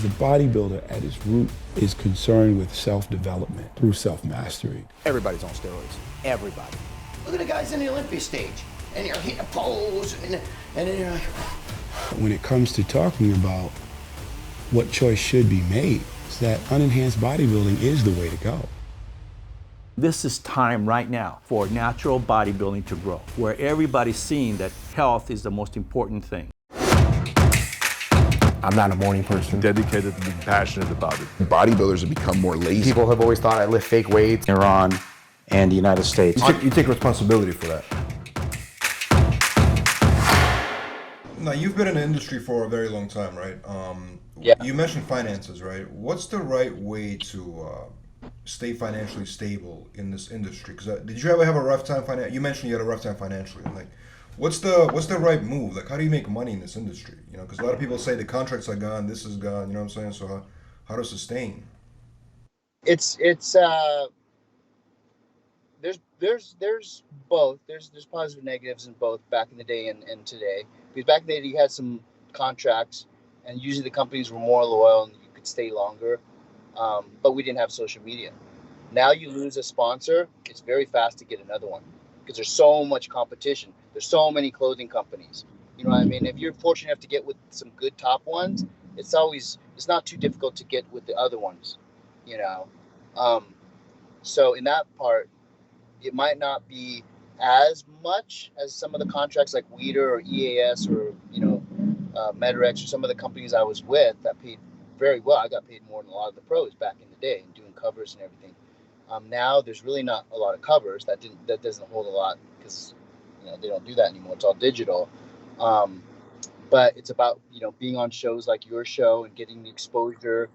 The bodybuilder at its root is concerned with self-development through self-mastery. Everybody's on steroids. Everybody. Look at the guys in the Olympia stage, and you're hitting a pose, and then you're like... When it comes to talking about what choice should be made, is that unenhanced bodybuilding is the way to go. This is time right now for natural bodybuilding to grow, where everybody's seeing that health is the most important thing. I'm not a morning person. Dedicated to being passionate about it. Bodybuilders have become more lazy. People have always thought I lift fake weights. Iran and the United States. You take responsibility for that. Now, you've been in the industry for a very long time, right? Yeah. You mentioned finances, right? What's the right way to stay financially stable in this industry? Because did you ever have a rough time financially? You mentioned you had a rough time financially. Like, what's the right move? Like, how do you make money in this industry? You know, because a lot of people say the contracts are gone, this is gone. You know what I'm saying? So how to sustain? It's there's both. There's positive and negatives in both back in the day and today. Because back in the day you had some contracts, and usually the companies were more loyal and you could stay longer. But we didn't have social media. Now you lose a sponsor, it's very fast to get another one because there's so much competition. There's so many clothing companies. You know what I mean? If you're fortunate enough to get with some good top ones, it's not too difficult to get with the other ones, you know? So in that part, it might not be as much as some of the contracts like Weeder or EAS or, you know, Metarex or some of the companies I was with that paid very well. I got paid more than a lot of the pros back in the day and doing covers and everything. Now there's really not a lot of covers. That doesn't hold a lot because, you know, they don't do that anymore. It's all digital. But it's about, you know, being on shows like your show and getting the exposure,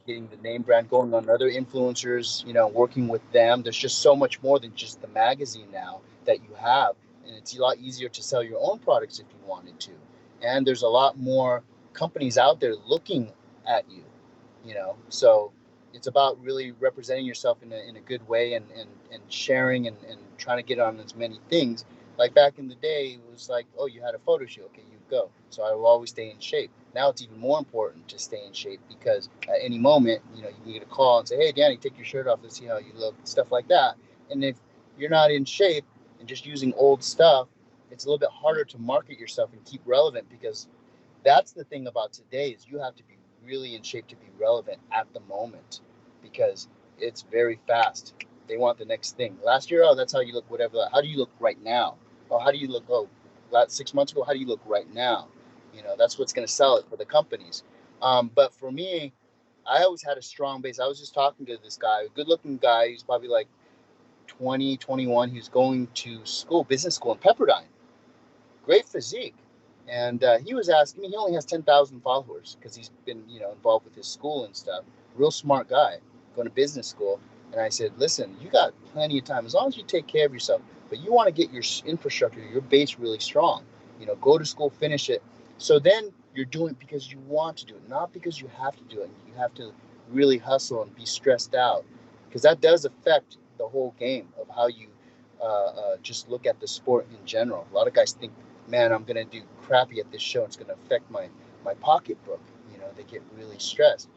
getting the name brand, going on other influencers, you know, working with them. There's just so much more than just the magazine now that you have. And it's a lot easier to sell your own products if you wanted to. And there's a lot more companies out there looking at you, you know. So it's about really representing yourself in a good way and sharing and trying to get on as many things. Like back in the day, it was like, oh, you had a photo shoot. Okay, you go. So I will always stay in shape. Now it's even more important to stay in shape because at any moment, you know, you can get a call and say, hey, Danny, take your shirt off. Let's see how you look, stuff like that. And if you're not in shape and just using old stuff, it's a little bit harder to market yourself and keep relevant because that's the thing about today is you have to be really in shape to be relevant at the moment because it's very fast. They want the next thing. Last year, oh, that's how you look, whatever. How do you look right now? Oh, how do you look? Oh, 6 months ago, how do you look right now? You know, that's what's going to sell it for the companies. But for me, I always had a strong base. I was just talking to this guy, a good-looking guy. He's probably like 20, 21. He was going to school, business school in Pepperdine. Great physique. And he was asking me, he only has 10,000 followers because he's been, you know, involved with his school and stuff. Real smart guy, going to business school. And I said, listen, you got plenty of time as long as you take care of yourself. But you want to get your infrastructure, your base really strong. You know, go to school, finish it. So then you're doing it because you want to do it, not because you have to do it. You have to really hustle and be stressed out because that does affect the whole game of how you just look at the sport in general. A lot of guys think, man, I'm going to do crappy at this show. It's going to affect my pocketbook. You know, they get really stressed.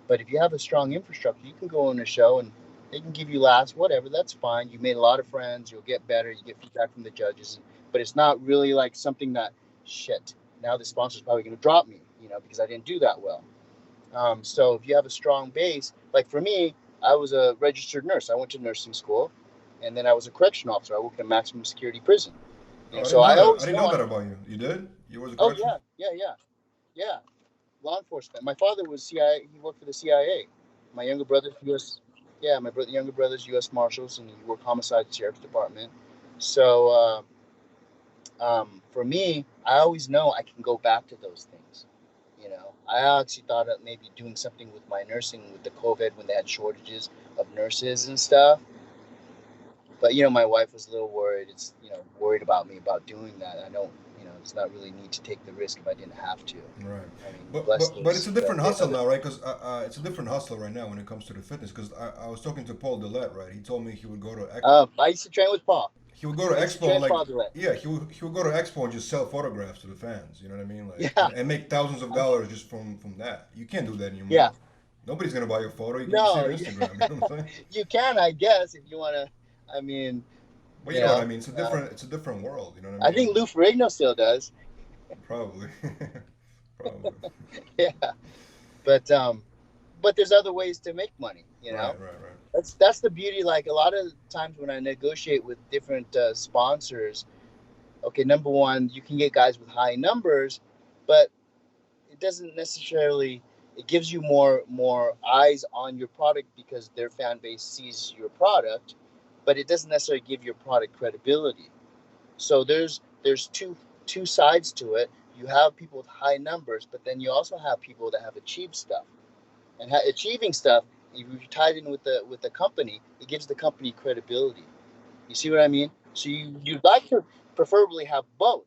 But if you have a strong infrastructure, you can go on a show and they can give you laughs, whatever. That's fine. You made a lot of friends. You'll get better. You get feedback from the judges. But it's not really like something that, shit, now the sponsor's probably going to drop me, you know, because I didn't do that well. So if you have a strong base, like for me, I was a registered nurse. I went to nursing school, and then I was a correction officer. I worked in a maximum security prison. You know, so I didn't know that about you. You did? You was a correction? Oh, yeah. Law enforcement. My father was CIA. He worked for the CIA. My younger brother's U.S. Yeah, my younger brother's U.S. Marshals, and he worked homicide sheriff's department. So for me, I always know I can go back to those things. You know, I actually thought of maybe doing something with my nursing with the COVID when they had shortages of nurses and stuff. But, you know, my wife was a little worried. It's, you know, worried about me about doing that. I don't, you know, it's not really need to take the risk if I didn't have to. Right. I mean, but it's a different hustle now, right? Because it's a different hustle right now when it comes to the fitness. Because I was talking to Paul Dillette, right? He told me he would go to... I used to train with Paul. he would go to It's Expo and like, grandfather-led. yeah, he would go to Expo and just sell photographs to the fans. You know what I mean? Like, Yeah. and make thousands of dollars just from that. You can't do that anymore. Yeah. Nobody's gonna buy your photo. You can No, just see it on Instagram. You know what I'm saying? you can, I guess, if you want to. I mean, But you know what I mean? It's a different world. You know what I I mean? think Lou Ferrigno still does. Probably. Probably. Yeah, but there's other ways to make money. You know, Right. that's the beauty. Like a lot of times when I negotiate with different sponsors, okay, number one, you can get guys with high numbers, but it doesn't necessarily. It gives you more eyes on your product because their fan base sees your product, but it doesn't necessarily give your product credibility. So there's two sides to it. You have people with high numbers, but then you also have people that have achieved stuff. And achieving stuff, if you tie it in with the company, it gives the company credibility. You see what I mean? So you'd like to preferably have both.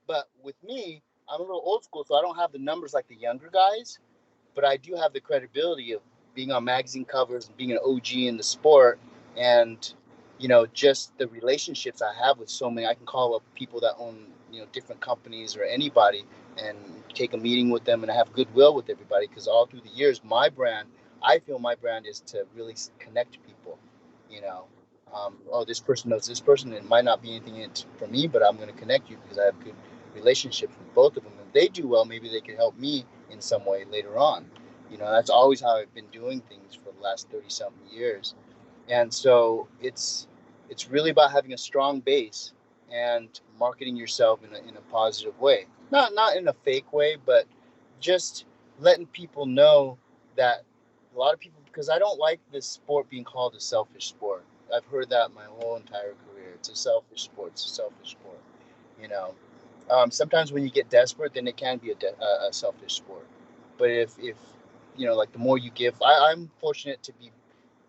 But with me, I'm a little old school, so I don't have the numbers like the younger guys, but I do have the credibility of being on magazine covers and being an OG in the sport, and just the relationships I have with so many. I can call up people that own different companies or anybody and take a meeting with them, and I have goodwill with everybody because all through the years, I feel my brand is to really connect people. Oh, this person knows this person. It might not be anything in it for me, but I'm going to connect you because I have good relationships with both of them. If they do well, maybe they can help me in some way later on. That's always how I've been doing things for the last 30-something years. And so it's really about having a strong base and marketing yourself in a positive way. Not in a fake way, but just letting people know that a lot of people, because I don't like this sport being called a selfish sport. I've heard that my whole entire career. It's a selfish sport. It's a selfish sport. Sometimes when you get desperate, then it can be a selfish sport. But if like the more you give, I'm fortunate to be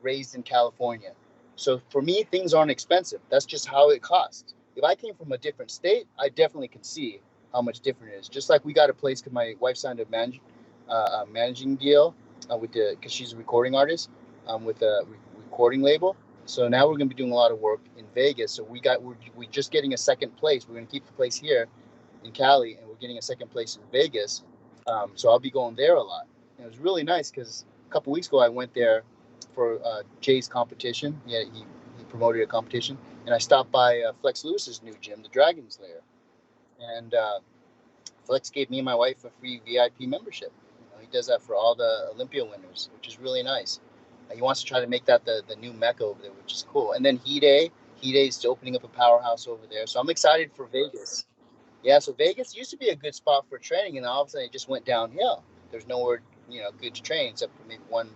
raised in California. So for me, things aren't expensive. That's just how it costs. If I came from a different state, I definitely could see how much different it is. Just like we got a place because my wife signed a managing deal because she's a recording artist with a recording label. So now we're going to be doing a lot of work in Vegas. So we're just getting a second place. We're going to keep the place here in Cali, and we're getting a second place in Vegas. So I'll be going there a lot. And it was really nice because a couple weeks ago I went there for Jay's competition. Yeah, he promoted a competition, and I stopped by Flex Lewis's new gym, the Dragon's Lair, and Flex gave me and my wife a free VIP membership. He does that for all the Olympia winners, which is really nice. He wants to try to make that the new mecca over there, which is cool. And then Hide is opening up a powerhouse over there, so I'm excited for Vegas. Yeah, so Vegas used to be a good spot for training, and all of a sudden it just went downhill. There's nowhere good to train except for maybe one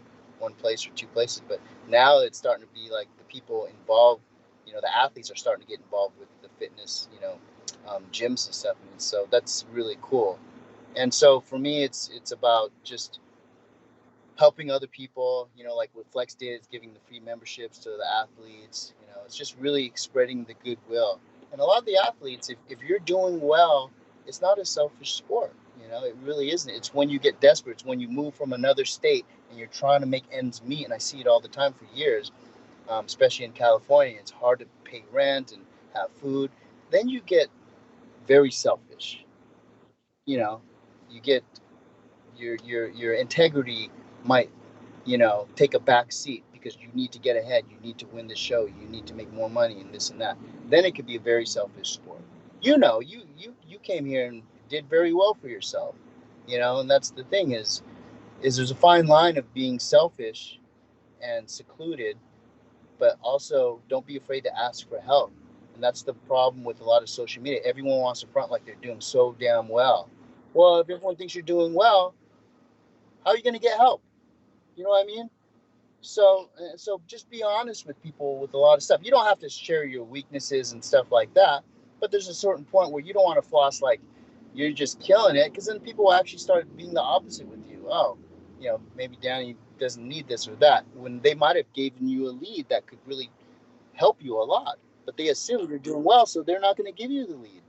place or two places, but now it's starting to be like the people involved, the athletes are starting to get involved with the fitness, gyms and stuff, and so that's really cool. And so for me, it's about just helping other people, like what Flex did, is giving the free memberships to the athletes. It's just really spreading the goodwill. And a lot of the athletes, if you're doing well, it's not a selfish sport. It really isn't. It's when you get desperate. It's when you move from another state and you're trying to make ends meet. And I see it all the time for years, especially in California. It's hard to pay rent and have food. Then you get very selfish. You get your integrity might take a back seat because you need to get ahead. You need to win the show. You need to make more money and this and that. Then it could be a very selfish sport. You came here and did very well for yourself, and that's the thing is there's a fine line of being selfish and secluded, but also don't be afraid to ask for help. And that's the problem with a lot of social media. Everyone wants to front like they're doing so damn well. Well, if everyone thinks you're doing well, how are you going to get help? You know what I mean? So just be honest with people with a lot of stuff. You don't have to share your weaknesses and stuff like that, but there's a certain point where you don't want to floss like you're just killing it, because then people will actually start being the opposite with you. Oh, maybe Danny doesn't need this or that, when they might have given you a lead that could really help you a lot, but they assume you're doing well, so they're not going to give you the lead.